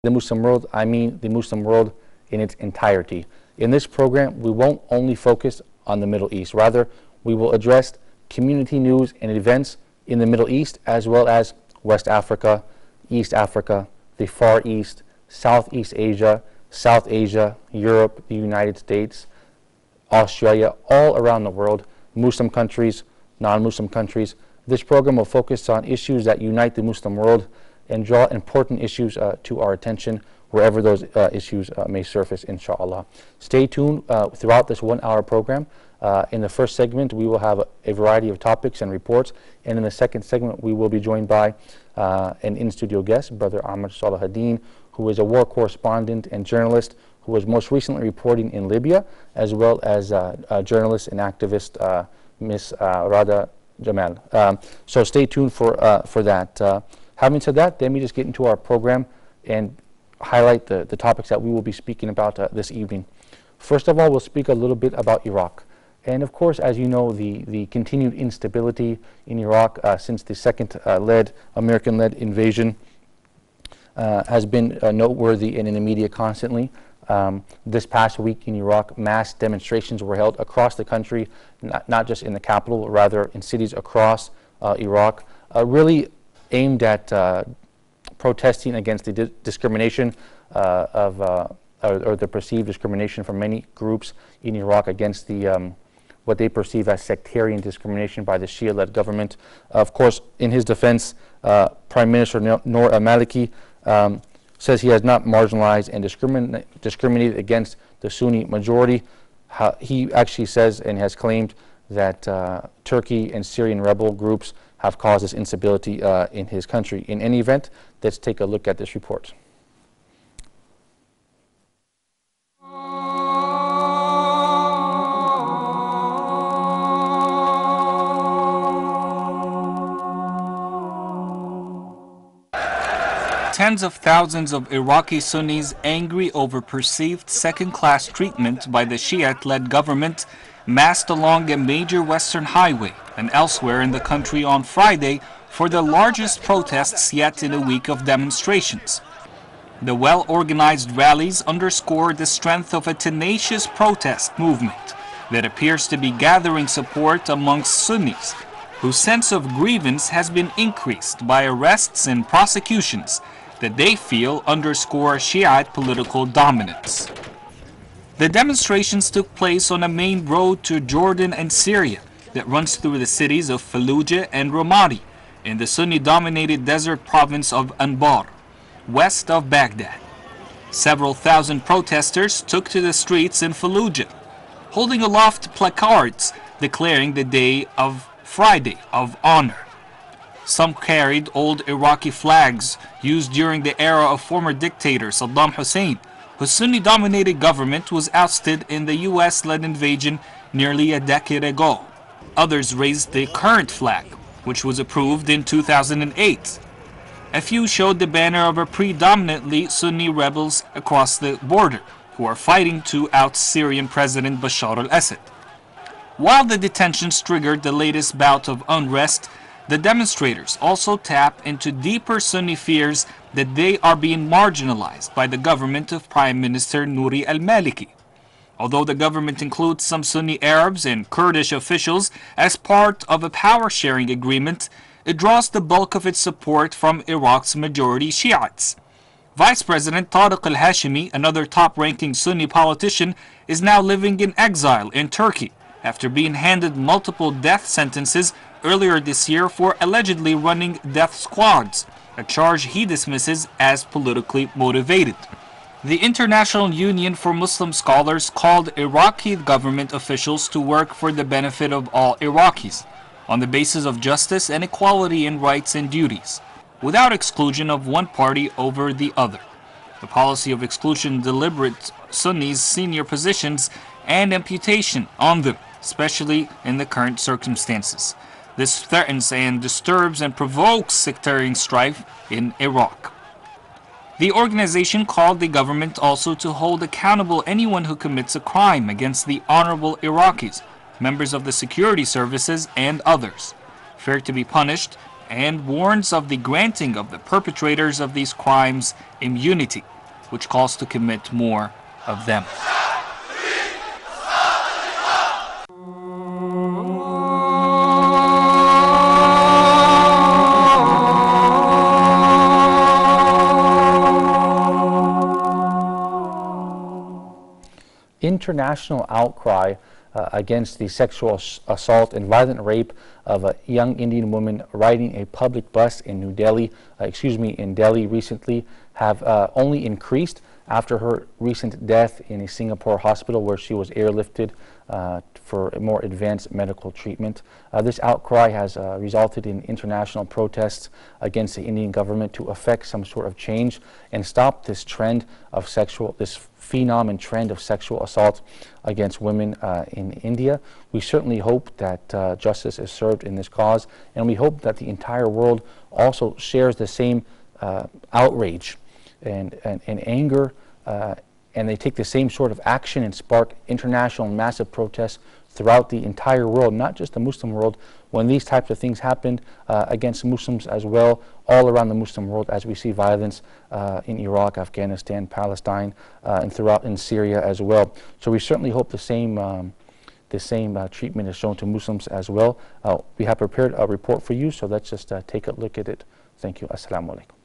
The Muslim world, I mean the Muslim world in its entirety. In this program, we won't only focus on the Middle East. Rather, we will address community news and events in the Middle East, as well as West Africa, East Africa, the Far East, Southeast Asia, South Asia, Europe, the United States, Australia, all around the world, Muslim countries, non-Muslim countries. This program will focus on issues that unite the Muslim world and draw important issues to our attention wherever those issues may surface, inshallah. Stay tuned throughout this 1 hour program. In the first segment, we will have a variety of topics and reports, and in the second segment, we will be joined by an in-studio guest, Brother Ahmad Salahuddin, who is a war correspondent and journalist who was most recently reporting in Libya, as well as a journalist and activist, Ms. Rada Jamal. So stay tuned for that. Having said that, let me just get into our program and highlight the topics that we will be speaking about this evening. First of all, we'll speak a little bit about Iraq. And of course, as you know, the continued instability in Iraq since the second American-led invasion has been noteworthy and in the media constantly. This past week in Iraq, mass demonstrations were held across the country, not just in the capital, rather in cities across Iraq, really aimed at protesting against the discrimination or the perceived discrimination from many groups in Iraq against the what they perceive as sectarian discrimination by the Shia-led government. Of course, in his defense, Prime Minister Noor al-Maliki says he has not marginalized and discriminated against the Sunni majority. He actually says and has claimed that Turkey and Syrian rebel groups have caused this instability in his country. In any event, let's take a look at this report. Tens of thousands of Iraqi Sunnis angry over perceived second-class treatment by the Shiite-led government massed along a major western highway and elsewhere in the country on Friday for the largest protests yet in a week of demonstrations. The well-organized rallies underscore the strength of a tenacious protest movement that appears to be gathering support amongst Sunnis, whose sense of grievance has been increased by arrests and prosecutions that they feel underscore Shiite political dominance. The demonstrations took place on a main road to Jordan and Syria that runs through the cities of Fallujah and Ramadi in the Sunni-dominated desert province of Anbar, west of Baghdad. Several thousand protesters took to the streets in Fallujah, holding aloft placards declaring the day of Friday of Honor. Some carried old Iraqi flags used during the era of former dictator Saddam Hussein, whose Sunni-dominated government was ousted in the US-led invasion nearly a decade ago. Others raised the current flag, which was approved in 2008. A few showed the banner of a predominantly Sunni rebels across the border, who are fighting to oust Syrian President Bashar al-Assad. While the detentions triggered the latest bout of unrest, the demonstrators also tap into deeper Sunni fears that they are being marginalized by the government of Prime Minister Noor al-Maliki. Although the government includes some Sunni Arabs and Kurdish officials as part of a power-sharing agreement, it draws the bulk of its support from Iraq's majority Shiites. Vice President Tariq al-Hashimi, another top-ranking Sunni politician, is now living in exile in Turkey after being handed multiple death sentences earlier this year for allegedly running death squads, a charge he dismisses as politically motivated. The International Union for Muslim Scholars called Iraqi government officials to work for the benefit of all Iraqis, on the basis of justice and equality in rights and duties, without exclusion of one party over the other. The policy of exclusion deliberate Sunnis' senior positions and imputation on them, especially in the current circumstances. This threatens and disturbs and provokes sectarian strife in Iraq. The organization called the government also to hold accountable anyone who commits a crime against the honorable Iraqis, members of the security services and others, fair to be punished and warns of the granting of the perpetrators of these crimes immunity, which calls to commit more of them. International outcry against the sexual assault and violent rape of a young Indian woman riding a public bus in in Delhi recently have only increased after her recent death in a Singapore hospital where she was airlifted for more advanced medical treatment. This outcry has resulted in international protests against the Indian government to effect some sort of change and stop this trend of this phenom and trend of sexual assault against women in India. We certainly hope that justice is served in this cause, and we hope that the entire world also shares the same outrage and anger, and they take the same sort of action and spark international and massive protests throughout the entire world, not just the Muslim world, when these types of things happen against Muslims as well, all around the Muslim world, as we see violence in Iraq, Afghanistan, Palestine, and throughout in Syria as well. So we certainly hope the same treatment is shown to Muslims as well. We have prepared a report for you, so let's just take a look at it. Thank you. Assalamu alaikum.